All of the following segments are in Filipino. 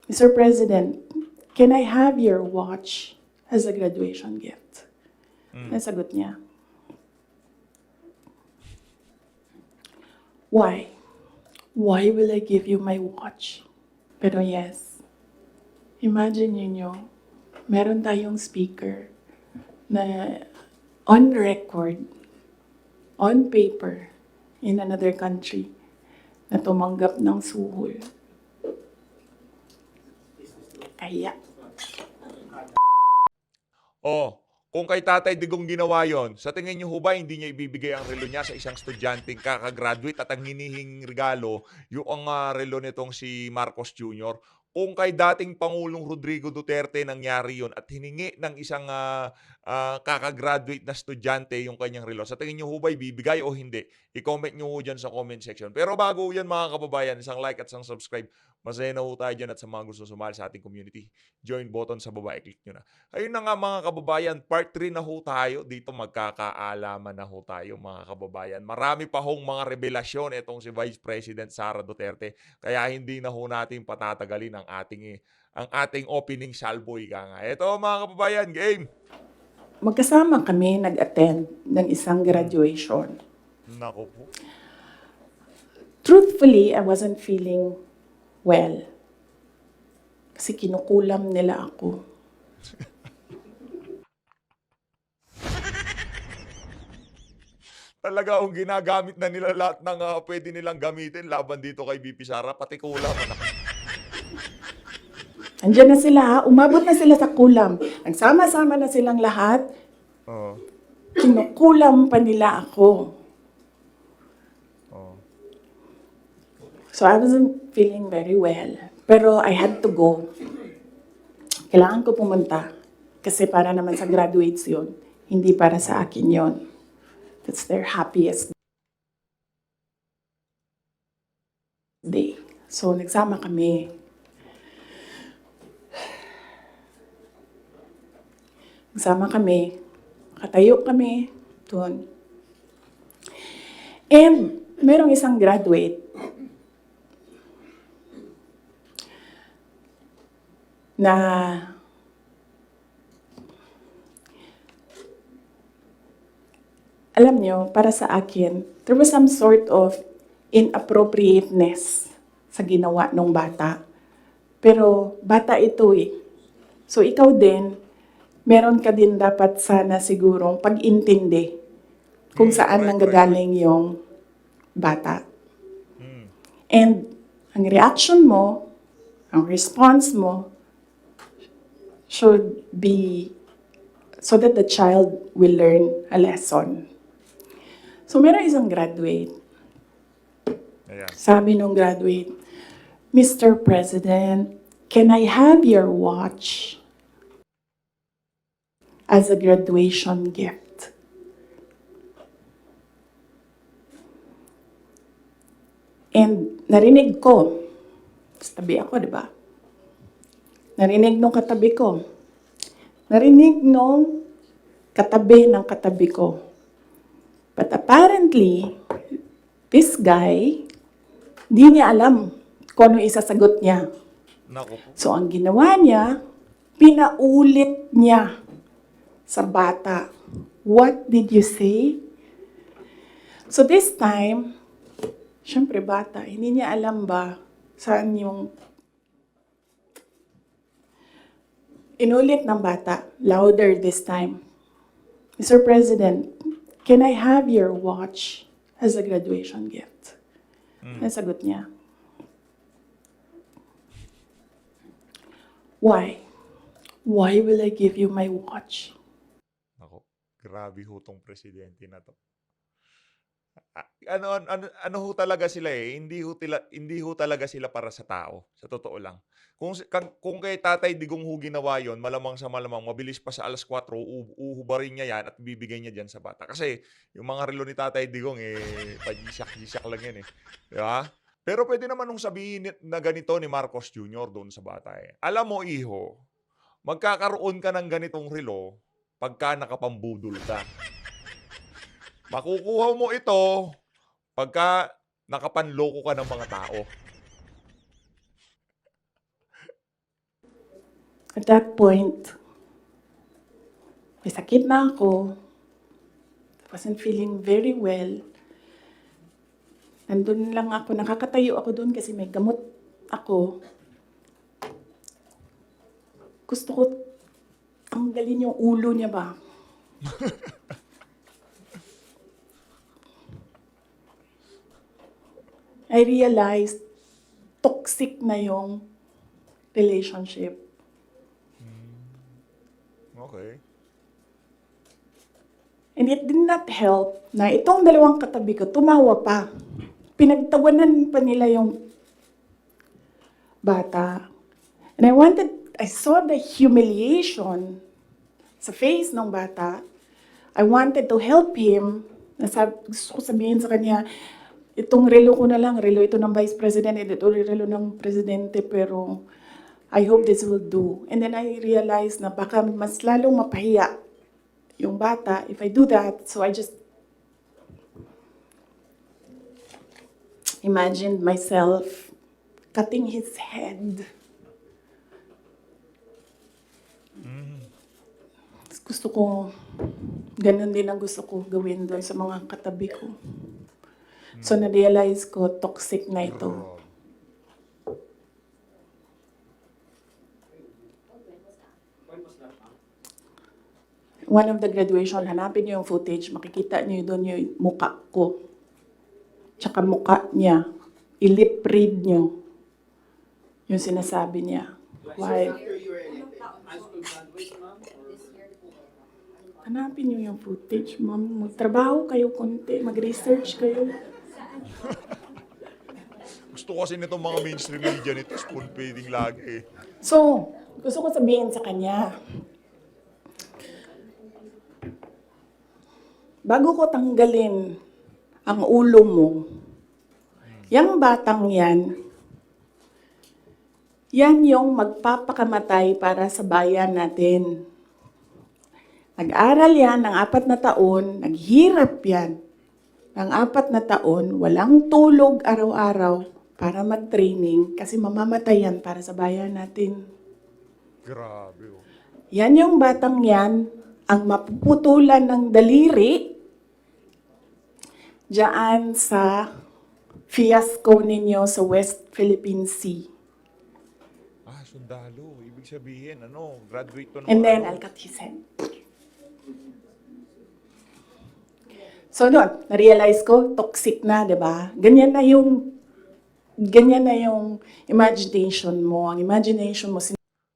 Mr. President, can I have your watch as a graduation gift? Nasagot niya, why? Why will I give you my watch? Pero yes, imagine niyo, meron tayong speaker na on record, on paper, in another country, na tumanggap ng suhol. Kaya, Kung kay Tatay Digong ginawa yon, sa tingin niyo ho ba hindi niya ibibigay ang relo niya sa isang estudyanteng kakagraduate at ang hinihing regalo yung relo nitong si Marcos Jr.? Kung kay dating Pangulong Rodrigo Duterte nangyari yon at hiningi ng isang kakagraduate na estudyante yung kanyang relo, sa tingin niyo ho ba ibibigay o hindi? I-comment niyo ho dyan sa comment section. Pero bago yan mga kababayan, isang like at isang subscribe. Masaya na ho tayo dyan at sa mga gusto sumali sa ating community, join button sa baba, i-click nyo na. Ayun na nga mga kababayan, part 3 na ho tayo. Dito magkakaalaman na ho tayo mga kababayan. Marami pa hong mga revelasyon itong si Vice President Sara Duterte. Kaya hindi na ho natin patatagalin ang ating opening salvo. Ika nga. Ito mga kababayan, game! magkasama kami nag-attend ng isang graduation. Nako po. Truthfully, I wasn't feeling well. Kasi kinukulam nila ako. Talaga ang ginagamit na nila lahat ng pwede nilang gamitin laban dito kay BP Sara. Pati kulam. Andiyan na sila, umabot na sila sa kulam. Nagsama-sama na silang lahat. Oo. Kinukulam pa nila ako. Oo. So I wasn't feeling very well. Pero I had to go. Kailangan ko pumunta. Kasi para naman sa graduates yun. Hindi para sa akin yun. That's their happiest day. So nagsama kami. Nagsama kami. Katayo kami doon. And merong isang graduate na alam nyo, para sa akin, there was some sort of inappropriateness sa ginawa ng bata. Pero bata ito eh. So ikaw din, meron ka din dapat sana sigurong pag-intindi kung saan nanggagaling yung bata. And ang reaction mo, ang response mo, should be so that the child will learn a lesson. So meron isang graduate. Ayan. Sabi nung graduate, Mr. President, can I have your watch as a graduation gift? And narinig ko, sa tabi ako, di ba? Narinig nung katabi ko. Narinig nung katabi ng katabi ko. But apparently, this guy, di niya alam kung ano isasagot niya. Nako po. So, ang ginawa niya, pinaulit niya sa bata. What did you say? So, this time, syempre bata, hindi niya alam ba saan yung inulit ng bata, louder this time. Mr. President, can I have your watch as a graduation gift? Nasagot niya, why? Why will I give you my watch? Nako, grabe ho tong presidente na to. Ano ho talaga sila eh, hindi ho talaga sila para sa tao, sa totoo lang. Kung kay Tatay Digong ho ginawa yon, malamang sa malamang, mabilis pa sa alas 4, uhubarin niya yan at bibigay niya dyan sa bata. Kasi yung mga relo ni Tatay Digong eh, pagisak-gisak lang yan eh. Di ba? Pero pwede naman nung sabihin na ganito ni Marcos Jr. doon sa bata eh. Alam mo iho, magkakaroon ka ng ganitong relo pagka nakapambudol ka. Makukuha mo ito pagka nakapanloko ka ng mga tao. At that point, may sakit na ako. Wasn't feeling very well. Nandun lang ako, nakakatayo ako doon kasi may gamot ako. Gusto ko tanggalin yung ulo niya ba? I realized toxic na yung relationship. Okay. And it did not help na itong dalawang katabi ko, tumawa pa. Pinagtawanan pa nila yung bata. And I saw the humiliation sa face ng bata. I wanted to help him. Gusto ko sabihin sa kanya, itong relo ko na lang, relo ito ng Vice President, ito relo ng Presidente, pero I hope this will do. And then I realized na baka mas lalong mapahiya yung bata if I do that. So I just imagined myself cutting his head. Gusto ko, ganun din ang gusto ko gawin doon sa mga katabi ko. So na-realize ko, toxic na ito. One of the graduation, hanapin niyo yung footage, makikita niyo doon yung mukha ko. Tsaka mukha niya. I-lip read niyo yung sinasabi niya. Why? Hanapin niyo yung footage, ma'am. Magtrabaho kayo konti, mag-research kayo. Gusto ko kasi nitong mga mainstream media nito, spoon-feeding lagi. So, gusto ko sabihin sa kanya, bago ko tanggalin ang ulo mo, yang batang yan yung magpapakamatay para sa bayan natin. Nag-aral yan ng 4 na taon, naghirap yan ng 4 na taon, walang tulog araw-araw para mag-training kasi mamamatay yan para sa bayan natin. Grabe. Oh. Yan yung batang yan, ang mapuputulan ng daliri diyan sa fiasco ninyo sa West Philippine Sea. Ah, sundalo. Ibig sabihin, graduate to ng And then, I'll cut his head. So, doon, na-realize ko, toxic na, di ba? Ganyan na yung imagination mo. Ang imagination mo,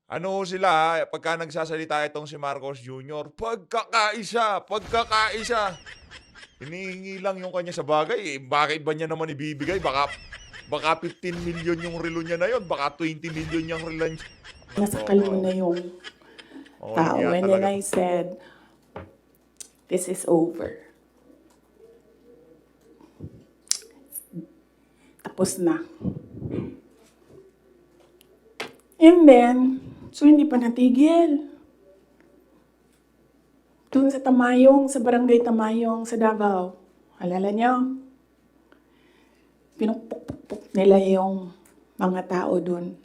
Ano sila, pagka nagsasalita itong si Marcos Jr., pagkakaisa. Hinihingi lang yung kanya sa bagay. Bakit ba niya naman ibibigay? Baka 15 million yung relo niya na yun. Baka 20 million yung relo niya. nasakal mo na yung tao. yeah, And then talaga. I said, this is over. Tapos na. And then, so hindi pa natigil. Doon sa Tamayong, sa barangay Tamayong, sa Davao. Alala niyo? Pinupuk-puk nila yung mga tao doon.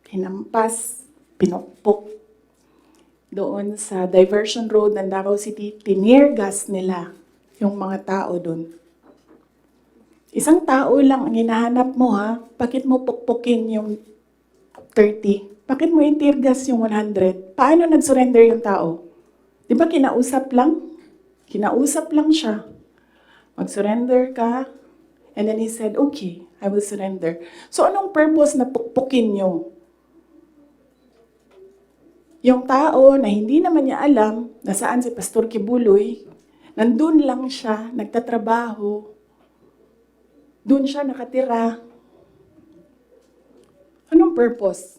Hinampas, pinukpok. Doon sa diversion road ng Davao City, tinirgas nila yung mga tao doon. Isang tao lang ang hinahanap mo, ha? Bakit mo pukpukin yung 30? Bakit mo itirgas yung 100? Paano nag-surrender yung tao? Di ba kinausap lang? Kinausap lang siya. Mag-surrender ka. And then he said, okay, I will surrender. So anong purpose na pukpukin nyo? Yung tao na hindi naman niya alam na saan si Pastor Kibuloy, nandun lang siya, nagtatrabaho. Doon siya nakatira. Anong purpose?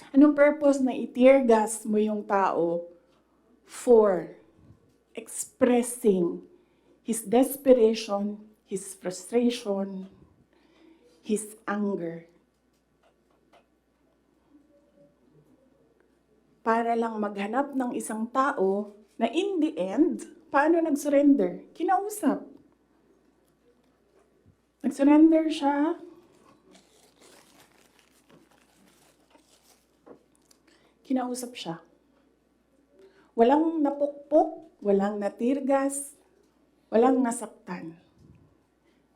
Anong purpose na i-tear gas mo yung tao for expressing his desperation, his frustration, his anger? Para lang maghanap ng isang tao na in the end, paano nag-surrender? Kinausap. Nag-surrender siya. kinausap siya. Walang napukpok, walang natirgas, walang nasaktan.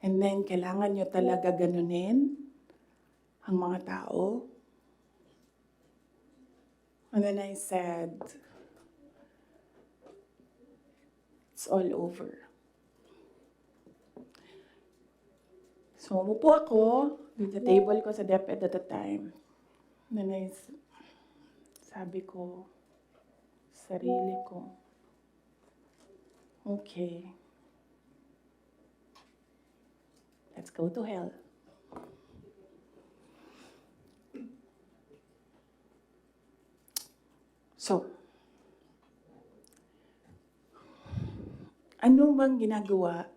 And then, kailangan nyo talaga ganunin ang mga tao. And then I said, it's all over. So, umupo ako dun sa table ko sa DepEd at the time. And then sabi ko, sarili ko, okay, let's go to hell. So, ano bang ginagawa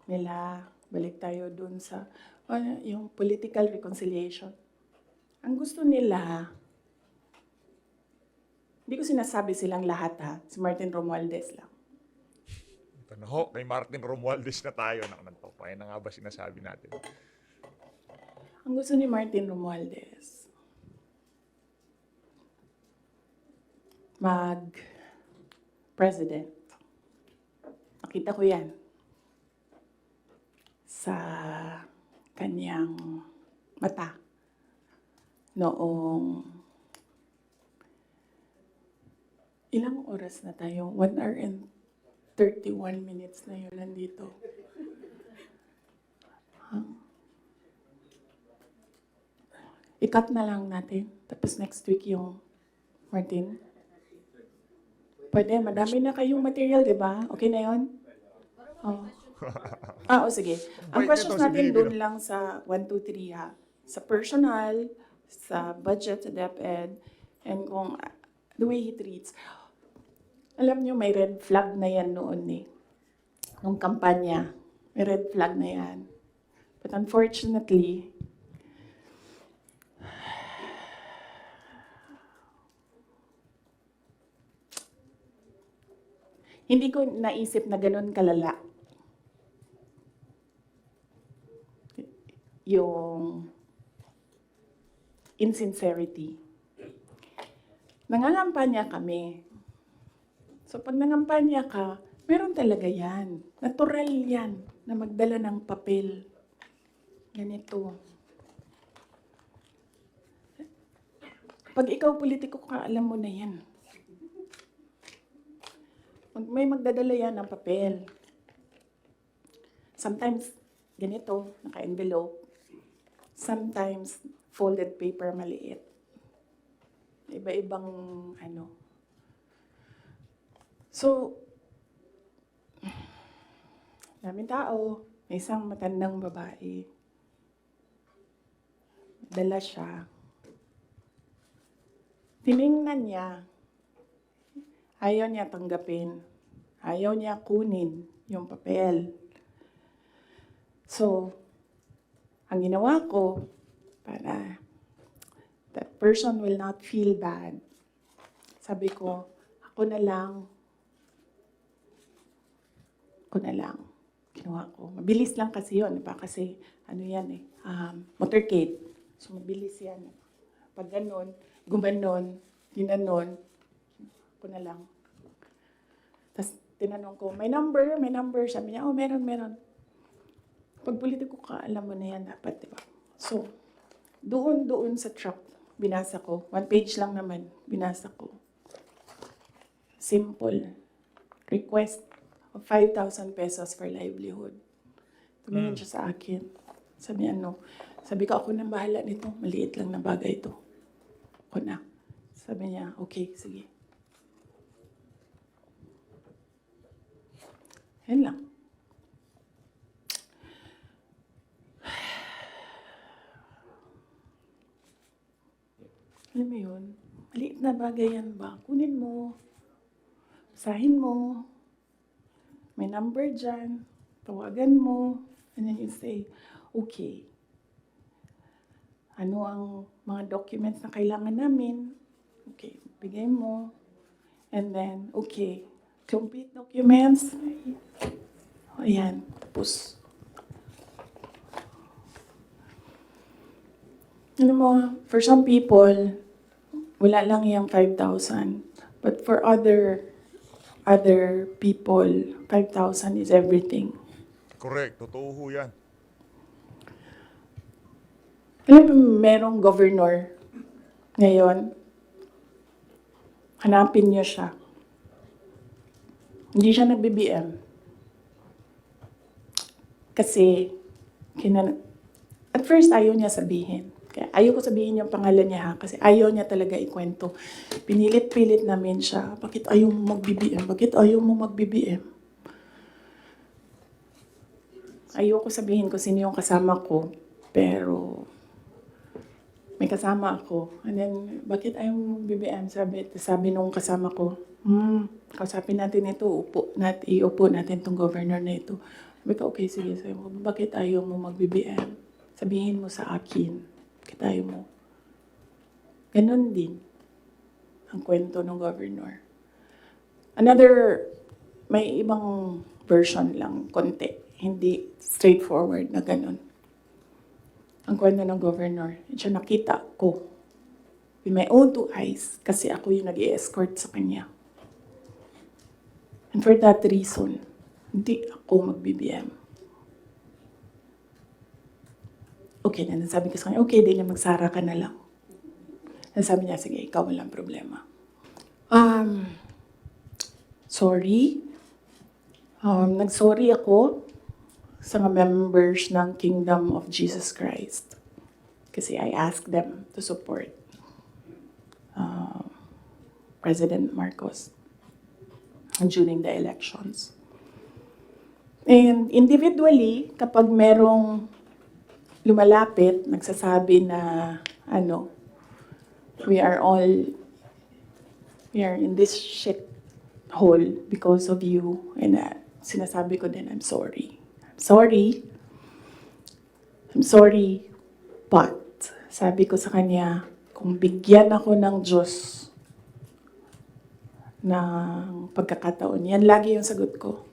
nila? Balik tayo dun sa yung political reconciliation. Ang gusto nila, hindi ko sinasabi silang lahat ha, si Martin Romualdez lang. Ito na ho, kay Martin Romualdez na tayo. Kaya na nga ba sinasabi natin? Ang gusto ni Martin Romualdez, mag-president. Nakita ko yan sa kanyang mata noong ilang oras na tayo? 1 hour and 31 minutes na yun nandito. I-cut na lang natin. Tapos next week yung Martin. Pwede, madami na kayong material, di ba? Okay na yun? Oh. Sige. Ang Wait, questions ito, si natin Bibi, doon no? lang sa 1, 2, 3 ha. Sa personal, sa budget, sa DepEd, and kung the way he treats. Alam niyo, may red flag na yan noon eh. Nung kampanya, may red flag na yan. But unfortunately, hindi ko naisip na ganun kalala yung insincerity. Nangangampanya kami. So pag nangampanya ka, meron talaga yan. Natural yan na magdala ng papel. Ganito. Pag ikaw politiko ka, alam mo na yan. May magdadala yan ng papel. Sometimes, ganito, naka-envelope. Sometimes, folded paper maliit. Iba-ibang ano. So, daming tao. May isang matandang babae. Dala siya. Tiningnan niya. Ayaw niya tanggapin. Ayaw niya kunin yung papel. So, ang ginawa ko, para that person will not feel bad, sabi ko, ako na lang. Ginawa ko. Mabilis lang kasi yun. Diba? Kasi, ano yan eh, motorcade. So, mabilis yan. Pag ganon, gumanon, ginanon, ako na lang. Tapos, tinanong ko, may number? Sabi niya, meron. Pag politiko ka, alam mo na yan dapat, di ba? So, doon sa truck, binasa ko. 1 page lang naman, binasa ko. Simple. Request of 5,000 pesos for livelihood. Tumingin siya sa akin. Sabi ko, ako nang bahala nito. Maliit lang na bagay ito. Ako na. Sabi niya, okay, sige. Yan lang. Alam mo yun, maliit na bagay yan ba? Kunin mo, basahin mo, may number dyan, tawagan mo, and then you say, okay, ano ang mga documents na kailangan namin? Okay, bigay mo. And then, okay, complete documents. Ayan, tapos. Alam mo, for some people, wala lang yung 5,000. But for other people, 5,000 is everything. Correct. Totoo ho yan. Alam mo, merong governor ngayon, hanapin niyo siya. Hindi siya nag-BBM. Kasi, at first ayaw niya sabihin. Kaya ayaw ko sabihin yung pangalan niya ha, kasi ayaw niya talaga ikwento. Pinilit-pilit namin siya, bakit ayaw mo mag-BBM? Bakit ayaw mo mag-BBM? Ayaw ko sabihin ko sino yung kasama ko, pero may kasama ako. And then, bakit ayaw mo mag-BBM? Sabi nung kasama ko, kausapin natin ito, iupo natin tong governor na ito. Sabi ko, okay, sige. Sabi ko, bakit ayaw mo mag-BBM? Sabihin mo sa akin. Bakit ayaw mo? Ganon din ang kwento ng governor. May ibang version lang, konti. Hindi straightforward na ganon. Ang kwento ng governor, siya nakita ko with my own two eyes kasi ako yung nag-i-escort sa kanya. And for that reason, hindi ako mag-BBM. Okay na, sabi ko sa kanya, okay, din magsara ka na lang. Sabi niya, sige, ikaw walang problema. Sorry. Nag-sorry ako sa mga members ng Kingdom of Jesus Christ. Kasi I asked them to support President Marcos during the elections. And individually, kapag merong lumalapit, nagsasabi na, we are in this shit hole because of you. And sinasabi ko din, I'm sorry. I'm sorry, but sabi ko sa kanya, kung bigyan ako ng Diyos ng pagkakataon, yan lagi yung sagot ko.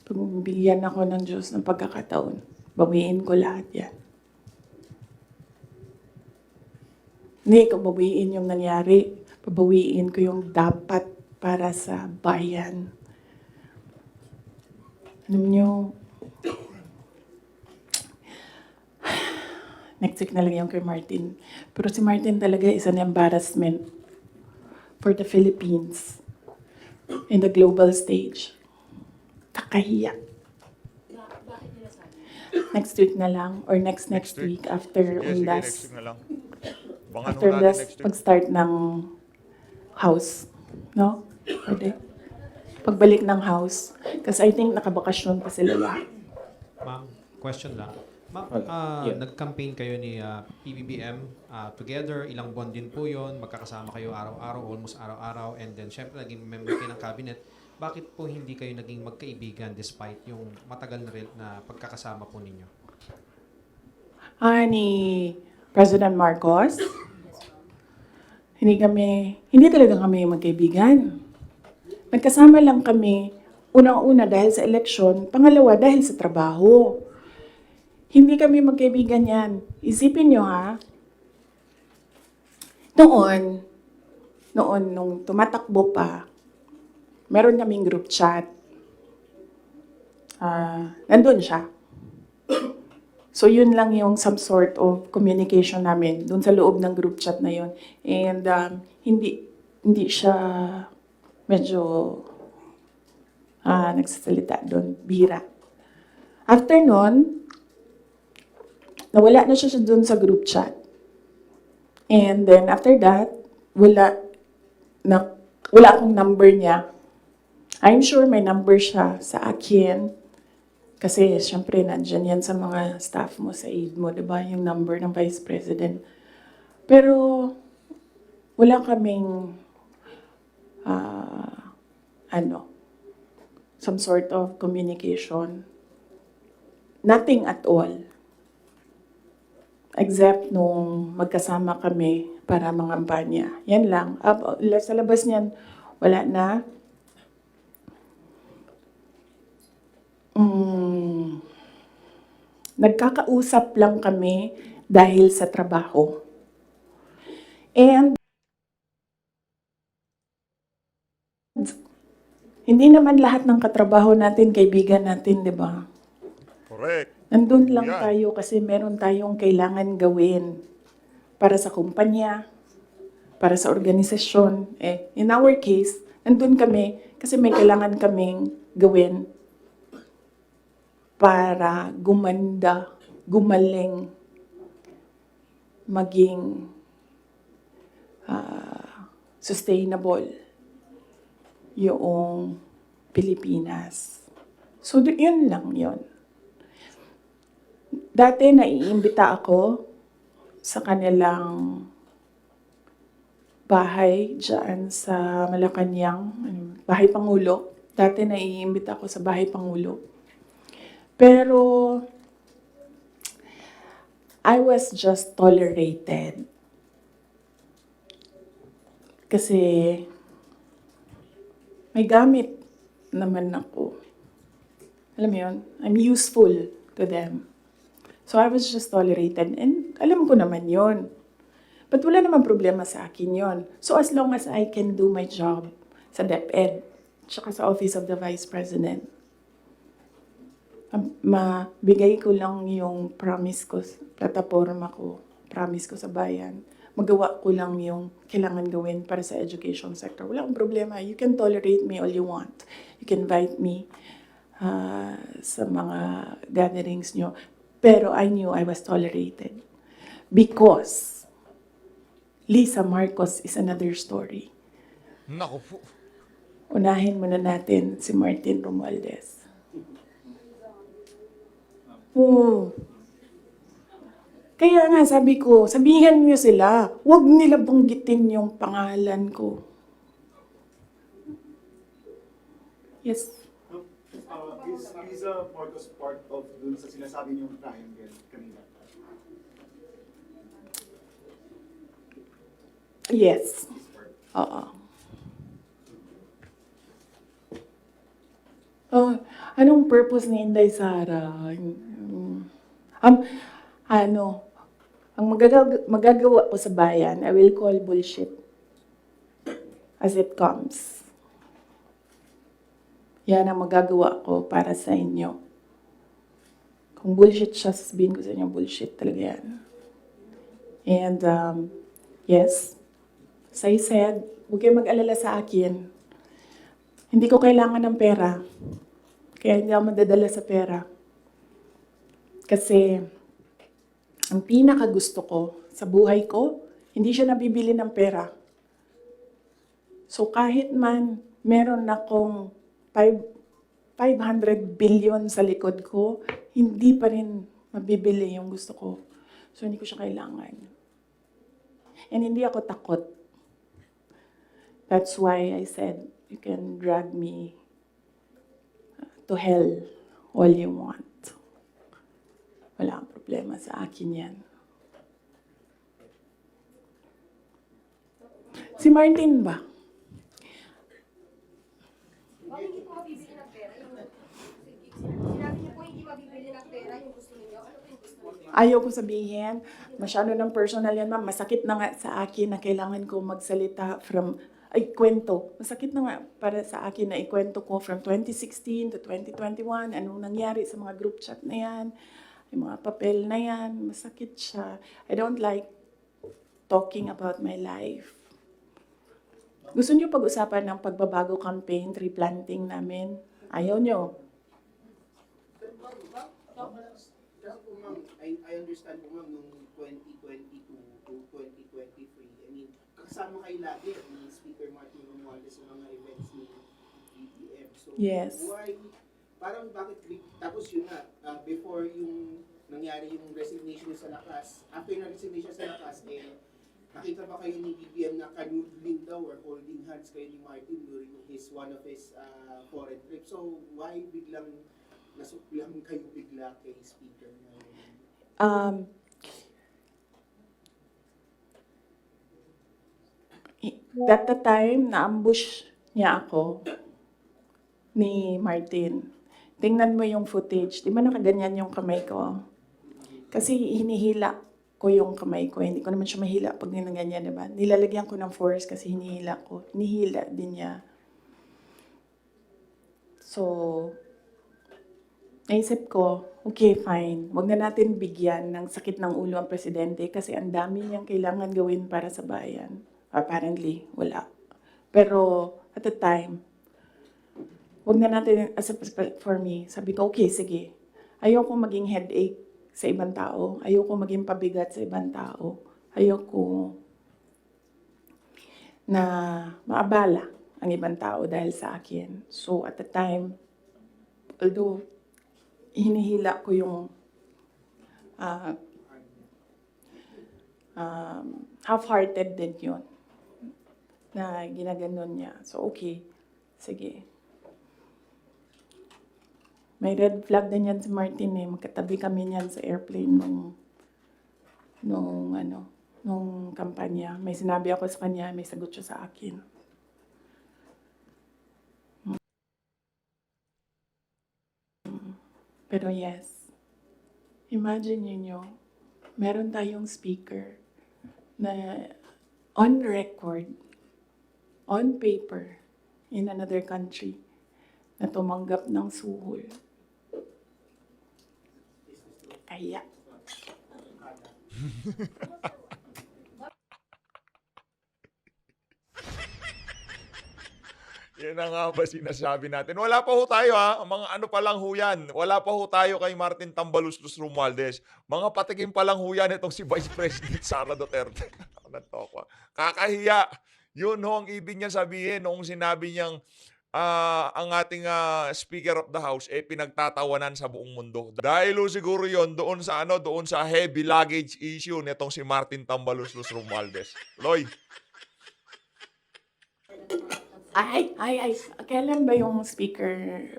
Kung bigyan ako ng Diyos ng pagkakataon, bawiin ko lahat yan. Hindi ko bawiin yung nangyari, pabawiin ko yung dapat para sa bayan. Alam nyo, next week na lang yung kay Martin. Pero si Martin talaga is an embarrassment for the Philippines in the global stage. Kakahiya. Next week na lang or next week after Sige, next Undas. week na lang. Abangan ho After natin Undas, next week. pag-start ng house. No? Pwede. Pagbalik ng house. Kasi I think nakabakasyon pa sila lahat. Ma'am, question lang. Ma'am, Yeah. nag-campaign kayo ni PBBM together, ilang buwan din po yon, magkakasama kayo araw-araw, almost araw-araw, and then syempre naging member kayo ng cabinet. Bakit po hindi kayo naging magkaibigan despite yung matagal na pagkakasama po ninyo? Ni President Marcos, hindi talaga kami magkaibigan. Nagkasama lang kami, unang-una dahil sa eleksyon, pangalawa dahil sa trabaho. Hindi kami magkaibigan yan. Isipin nyo ha, noon, nung tumatakbo pa, meron kaming group chat. Nandun siya. So yun lang yung some sort of communication namin dun sa loob ng group chat na yun. And hindi siya medyo nagsasalita doon, bihira. After nun, nawala na siya doon sa group chat. And then after that, wala akong number niya. I'm sure may number siya sa akin. Kasi syempre, nandyan yan sa mga staff mo, sa aide mo, diba? Yung number ng Vice President. Pero, wala kaming, some sort of communication. Nothing at all. Except nung magkasama kami para mangampanya. Yan lang. Sa labas niyan, wala na. Nagkakausap lang kami dahil sa trabaho. And Hindi naman lahat ng katrabaho natin, kaibigan natin, di ba? Correct. Nandun lang Yan. tayo kasi meron tayong kailangan gawin para sa kumpanya, para sa organisasyon. In our case, nandun kami kasi may kailangan kaming gawin para gumanda, gumaling, maging sustainable yung Pilipinas. So, yun lang yun. Dati naiimbita ako sa kanilang bahay dyan sa Malacanang, Bahay Pangulo. Dati naiimbita ako sa Bahay Pangulo. Pero, I was just tolerated. Kasi, may gamit naman ako. Alam mo yun? I'm useful to them. So I was just tolerated. And alam ko naman yun. But wala naman problema sa akin yun. So as long as I can do my job sa DepEd, tsaka sa Office of the Vice President, mabigay ko lang yung promise ko, plataforma ko, promise ko sa bayan, magawa ko lang yung kailangan gawin para sa education sector. Wala akong problema. You can tolerate me all you want. You can invite me sa mga gatherings nyo. Pero I knew I was tolerated. Because Lisa Marcos is another story. Naku po. Unahin muna natin si Martin Romualdez. Oo. Kaya nga sabi ko, sabihan niyo sila, huwag nila banggitin yung pangalan ko. Yes. Is Lisa Marcos part of dun sa sinasabi niyong triangle kanina? Yes. Oo. Oh, anong purpose ni Inday Sara? Ang magagawa ko sa bayan, I will call bullshit as it comes. Yan ang magagawa ko para sa inyo. Kung bullshit siya, sasabihin ko sa inyo, bullshit talaga yan. And, yes, as I said, huwag kayong mag-alala sa akin. Hindi ko kailangan ng pera. Kaya hindi ako madadala sa pera. Kasi, ang pinakagusto ko sa buhay ko, hindi siya nabibili ng pera. So kahit man meron akong 500 billion sa likod ko, hindi pa rin mabibili yung gusto ko. So hindi ko siya kailangan. And hindi ako takot. That's why I said, you can drag me to hell all you want. Wala kang problema sa akin yan. Si Martin ba? Bakit hindi po mabibili ng pera? Sinabi niyo po hindi mabibili ng pera yung gusto niyo. Ano po yung gusto niyo? Ayaw ko sabihin, masyado ng personal yan, ma'am. Masakit na nga sa akin na kailangan ko magsalita kwento. Masakit na nga para sa akin na ikwento ko from 2016 to 2021, anong nangyari sa mga group chat na yan, yung mga papel na yan, masakit siya. I don't like talking about my life. Gusto niyo pag-usapan ng pagbabago campaign, tree planting namin? Ayaw niyo. Kasi po ma'am, I understand po ma'am nung 2022 to 2023, I mean, kasama kayo lagi ni Speaker Martin Romualdez sa mga events ni BBM. So, Yes. why, parang bakit, tapos yun nga, before yung nangyari yung resignation sa lakas, after na resignation sa lakas, nakita ba kayo ni BBM na kanudling daw or holding hands kayo ni Martin during one of his foreign trips? So, why biglang nasuklang kayo bigla kay Speaker? At the time, na-ambush niya ako ni Martin. Tingnan mo yung footage. Di ba nakaganyan yung kamay ko? Kasi hinihila ko yung kamay ko. Hindi ko naman siya mahila pag ganyan, di ba? Nilalagyan ko ng force kasi hinihila ko. Hinihila din niya. So, naisip ko, okay, fine. Huwag na natin bigyan ng sakit ng ulo ang presidente kasi ang dami niyang kailangan gawin para sa bayan. Apparently, wala. Pero, at the time, huwag na natin, for me, sabi ko, okay, sige. Ayoko maging headache sa ibang tao. Ayoko maging pabigat sa ibang tao. Ayoko na maabala ang ibang tao dahil sa akin. So, at the time, although hinihila ko yung half-hearted din yun na ginaganon niya. So, okay. Sige. May red flag din yan si Martin eh. Magkatabi kami niyan sa airplane nung kampanya. May sinabi ako sa kanya, may sagot siya sa akin. Pero yes, imagine niyo, meron tayong speaker na on record, on paper, in another country, na tumanggap ng suhol. Kaya, Yan na nga ba sinasabi natin. Wala pa ho tayo ha. Mga ano pa lang ho yan. Wala pa ho tayo kay Martin Tambaluslos Romualdez. Mga patikim pa lang ho yan itong si Vice President Sara Duterte. Kakahiya. Yun ho ang ibig niya sabihin noong sinabi niyang ang ating Speaker of the House pinagtatawanan sa buong mundo. Dahil ho siguro yon doon sa heavy luggage issue nitong si Martin Tambaluslos Romualdez. Loy. ay, kailan ba yung speaker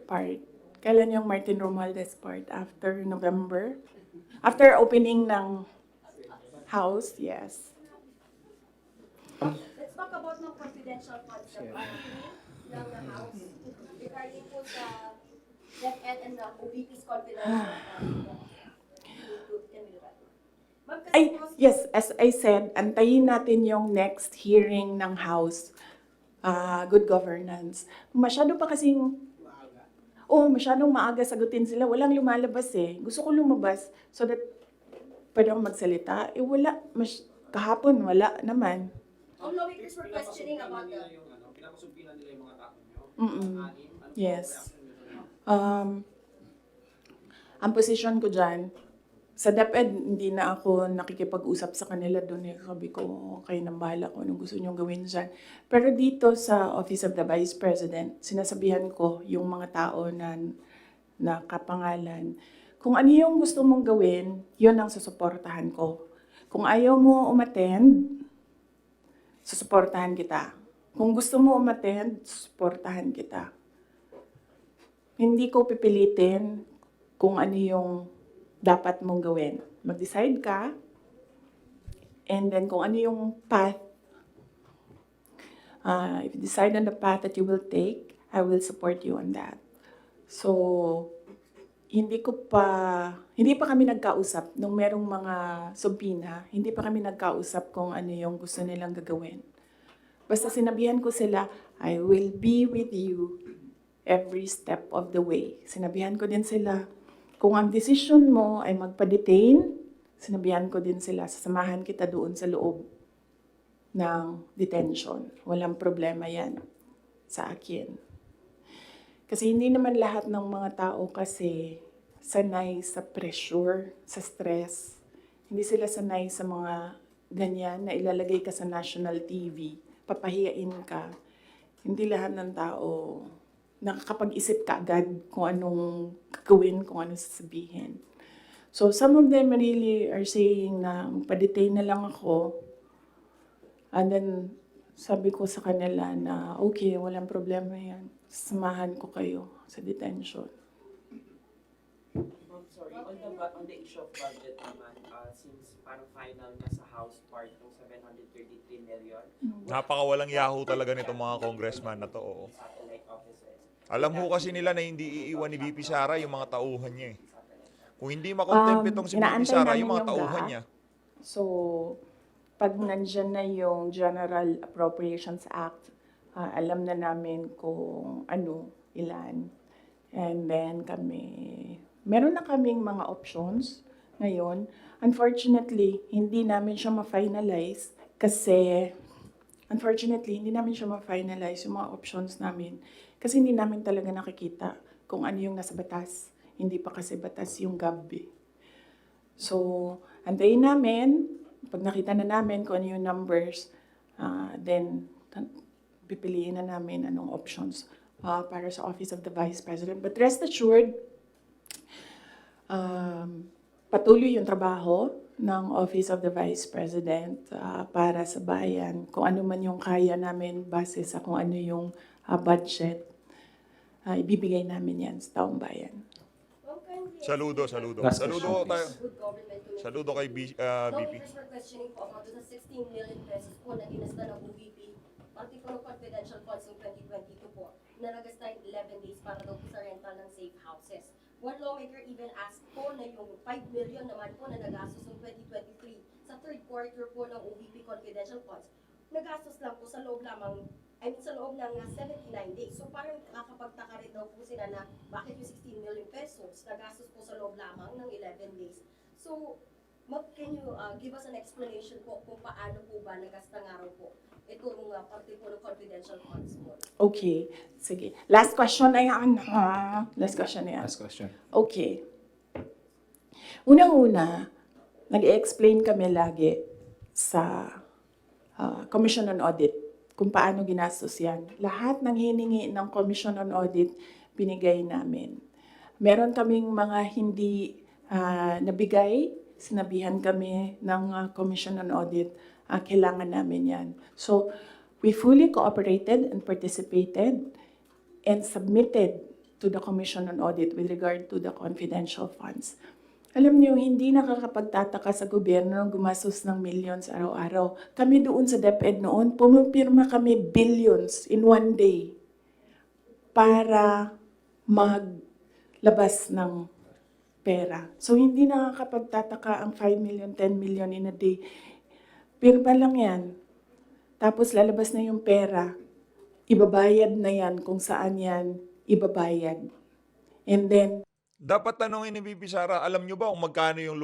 part? Kailan yung Martin Romualdez part? After November? After opening ng House? Yes. Let's talk about ng confidential funds ng the House. Regarding po sa DepEd and the OVP's confidential funds. Ma'am, kasi Ay, po, yes, as I said, antayin natin yung next hearing ng House, Good Governance. Masyado pa kasing, masyadong maaga sagutin sila. Walang lumalabas eh. Gusto ko lumabas so that pwede akong magsalita. Wala. Kahapon, wala naman. all lawmakers were questioning about the... Pinapasumpilan nila yung mga tao nyo. Yes. Ang position ko dyan, sa DepEd, hindi na ako nakikipag-usap sa kanila doon. Sabi ko, kayo nang bahala ko anong gusto nyo gawin dyan. Pero dito sa Office of the Vice President, sinasabihan ko yung mga tao na kapangalan, kung ano yung gusto mong gawin, yun ang susuportahan ko. Kung ayaw mo umattend, susuportahan kita. Kung gusto mo umattend, susuportahan kita. Hindi ko pipilitin kung ano yung dapat mong gawin. Mag-decide ka, and then kung ano yung path, if you decide on the path that you will take, I will support you on that. So, hindi pa kami nagkausap nung merong mga subpina, hindi pa kami nagkausap kung ano yung gusto nilang gagawin. Basta sinabihan ko sila, I will be with you every step of the way. Sinabihan ko din sila, kung ang decision mo ay magpa-detain, sinabihan ko din sila, sasamahan kita doon sa loob ng detention. Walang problema yan sa akin. Kasi hindi naman lahat ng mga tao kasi sanay sa pressure, sa stress. Hindi sila sanay sa mga ganyan na ilalagay ka sa national TV, papahiyain ka. Hindi lahat ng tao nakakapag-isip ka agad kung anong gagawin, kung anong sasabihin. So some of them really are saying na magpa-detain na lang ako. And then sabi ko sa kanila na okay, walang problema yan. Samahan ko kayo sa detention. I'm sorry, on the issue of budget naman, since parang final na sa House part ng 733 million, Napakawalang yahoo talaga nitong mga congressman na to. Oo. satellite offices. Alam ho kasi nila na hindi iiwan ni VP Sara yung mga tauhan niya eh. Kung hindi makontempt itong si VP inaantay Sara, namin yung mga yung tauhan GAA. niya. So, pag nandyan na yung General Appropriations Act, alam na namin kung ano, ilan. And then meron na kaming mga options ngayon. Unfortunately, hindi namin siya ma-finalize yung mga options namin kasi hindi namin talaga nakikita kung ano yung nasa batas. Hindi pa kasi batas yung GAB. So, antayin namin, pag nakita na namin kung ano yung numbers, then pipiliin na namin anong options para sa Office of the Vice President. But rest assured, patuloy yung trabaho ng Office of the Vice President para sa bayan. Kung ano man yung kaya namin base sa kung ano yung budget, ibibigay namin yan sa taong bayan. Saludo. Last Saludo question, tayo. Good government to Saludo kay No BP. interest for questioning po about sa 16 million pesos po na ginasta ng OVP, pati po ng confidential funds ng 2022 po, na nagasta yung 11 days para daw po sa rental ng safe houses. One lawmaker even asked po na yung 5 million naman po na nagastos ng 2023 sa third quarter po ng OVP confidential funds, nagastos lang po sa loob lamang, sa loob ng 79 days. So parang nakakapagtaka rin daw po sila na bakit yung 16 million pesos nagastos po sa loob lamang ng 11 days. So, can you give us an explanation po kung paano po ba nagasta nga raw po itong parte po ng confidential funds po? Okay, sige. Last question na yan. Last question na yan. Last question. Okay. Unang-una, nag-explain kami lagi sa Commission on Audit kung paano ginastos yan. Lahat ng hiningi ng Commission on Audit, binigay namin. Meron kaming mga hindi nabigay, sinabihan kami ng Commission on Audit, kailangan namin yan. So, we fully cooperated and participated and submitted to the Commission on Audit with regard to the confidential funds. Alam niyo, hindi nakakapagtataka sa gobyerno na gumastos ng millions araw-araw. Kami doon sa DepEd noon, pumipirma kami billions in one day para maglabas ng pera. So, hindi nakakapagtataka ang 5 million, 10 million in a day. Pirma lang yan. Tapos lalabas na yung pera. Ibabayad na yan kung saan yan ibabayad. And then, Dapat tanongin ni BP Sara, alam nyo ba kung magkano yung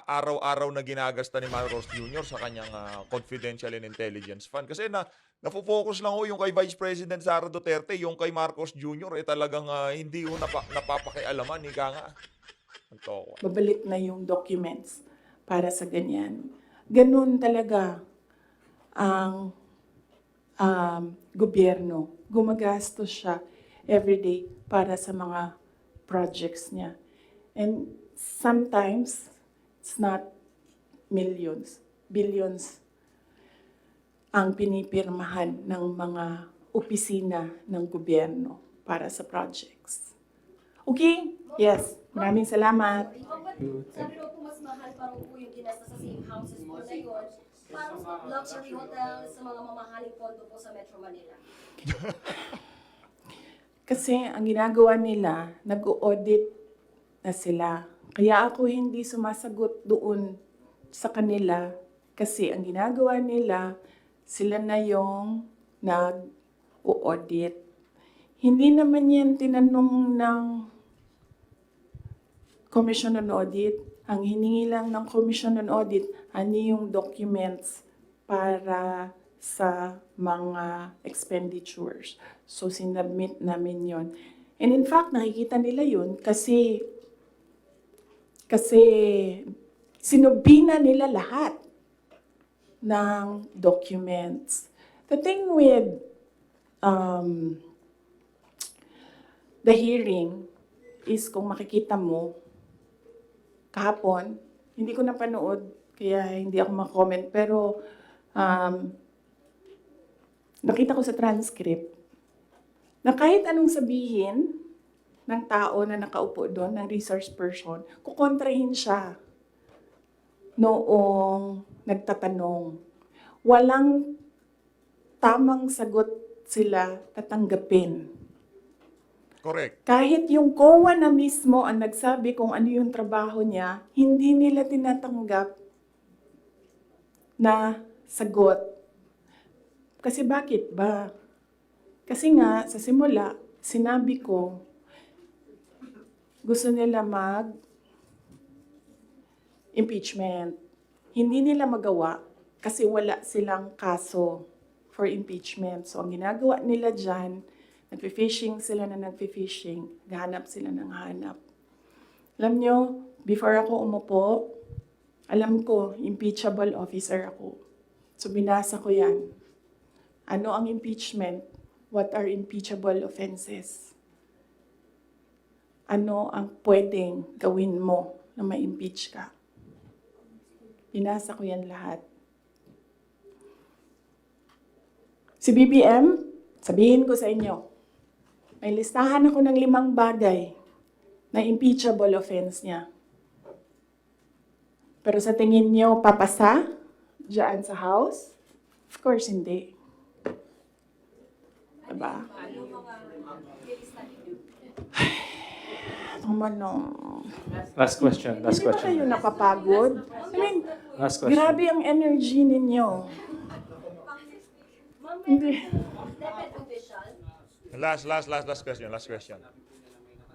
araw-araw na ginagasta ni Marcos Jr. sa kanyang confidential and intelligence fund? Kasi nafo-focus lang ho yung kay Vice President Sara Duterte, yung kay Marcos Jr. talagang hindi ho napapakialaman, ika nga. babalik na yung documents para sa ganyan. Ganun talaga ang gobyerno. Gumagastos siya everyday para sa mga projects niya. And sometimes, it's not millions, billions ang pinipirmahan ng mga opisina ng gobyerno para sa projects. Okay? Yes. Maraming salamat. Sabi daw po mas mahal pa rin po yung ginasta sa safe houses po na yun, parang sa luxury hotel sa mga mamahaling condo po sa Metro Manila. Kasi ang ginagawa nila, nag-audit na sila. Kaya ako hindi sumasagot doon sa kanila kasi ang ginagawa nila, sila na yung nag-audit. Hindi naman yan tinanong ng Commission on Audit. Ang hiningi lang ng Commission on Audit, ano yung documents para sa mga expenditures. So, sinubmit namin yon. And in fact, nakikita nila yun kasi sinubina nila lahat ng documents. The thing with the hearing is kung makikita mo, kahapon, hindi ko napanood, kaya hindi ako makomment, pero nakita ko sa transcript na kahit anong sabihin ng tao na nakaupo doon, ng resource person, kukontrahin siya noong nagtatanong. Walang tamang sagot sila tatanggapin. Correct. Kahit yung COA na mismo ang nagsabi kung ano yung trabaho niya, hindi nila tinatanggap na sagot. Kasi bakit ba? Kasi nga, sa simula, sinabi ko gusto nila impeachment. Hindi nila magawa kasi wala silang kaso for impeachment. So, ang ginagawa nila dyan, nagfi-fishing sila na nagfi-fishing, gahanap sila ng hanap. Alam nyo, before ako umupo, alam ko, impeachable officer ako. So, binasa ko yan. Ano ang impeachment? What are impeachable offenses? Ano ang pwedeng gawin mo na ma-impeach ka? Binasa ko yan lahat. Si BBM, sabihin ko sa inyo, may listahan ako ng 5 bagay na impeachable offense niya. Pero sa tingin niyo, papasa dyan sa House? Of course, hindi. Diba? Last question. Last Hindi ba kayo question. napapagod? I mean, Last question. grabe ang energy ninyo. Ma'am, Hindi. Deped official, Last question.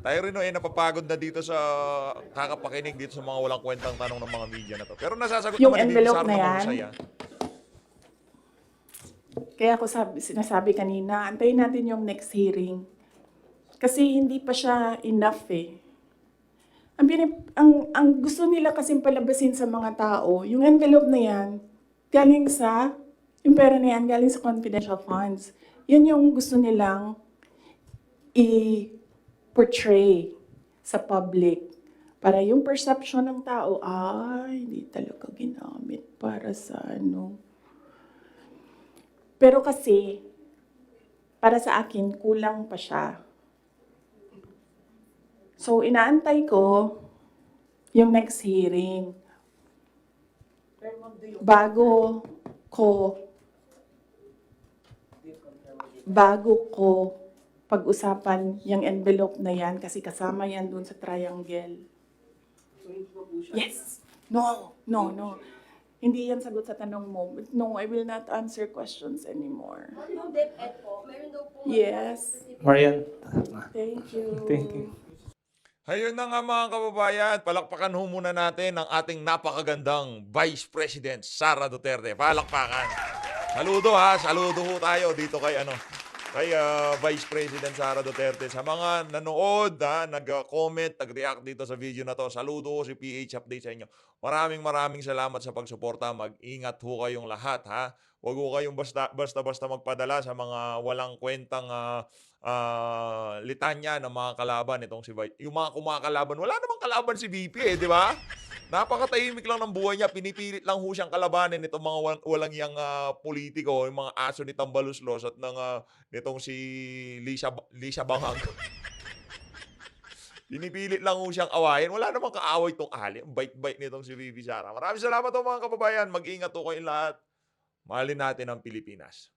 Tayo rin napapagod na dito sa kakapakinig dito sa mga walang kwentang tanong ng mga media na to. Pero nasasagot Yung naman ni envelope Sara na ng yan? masaya. Kaya ako sinasabi kanina, antayin natin yung next hearing. Kasi hindi pa siya enough eh. Ang gusto nila kasing palabasin sa mga tao, yung envelope na yan, yung pera na yan, galing sa confidential funds. Yun yung gusto nilang i-portray sa public. Para yung perception ng tao, hindi talaga ginamit para sa ano. Pero kasi, para sa akin, kulang pa siya. So, inaantay ko yung next hearing. Bago ko pag-usapan yung envelope na yan, kasi kasama yan dun sa triangle. So hindi pa po siya. Yes! No. Hindi yan sagot sa tanong mo. No, I will not answer questions anymore. yung DepEd po, meron daw po Yes. Marian. Thank you. Thank you. Ayun na nga mga kababayan, palakpakan ho muna natin ang ating napakagandang Vice President Sara Duterte. Palakpakan. Saludo ho tayo dito kay Vice President Sara Duterte. Sa mga nanood, nag-comment, nag-react dito sa video na to, saludo ho si PH Update sa inyo. Maraming salamat sa pagsuporta. Mag-ingat ho kayong lahat, ha. Huwag ho kayong basta-basta magpadala sa mga walang kwentang litanya ng mga kalaban itong si Vice. Yung mga kumakalaban, wala namang kalaban si VP di ba? Napakatahimik lang ng buhay niya, pinipilit lang ho siyang kalabanin itong mga walang yang politiko, yung mga aso ni Tambaluslos at nitong si Lisa Bangag. Pinipilit lang ho siyang awayin. Wala namang kaaway itong ali. Ang bait-bait nitong si VP Sara. Maraming salamat ho mga kababayan. Mag-ingat ho kayong lahat. Mahalin natin ang Pilipinas.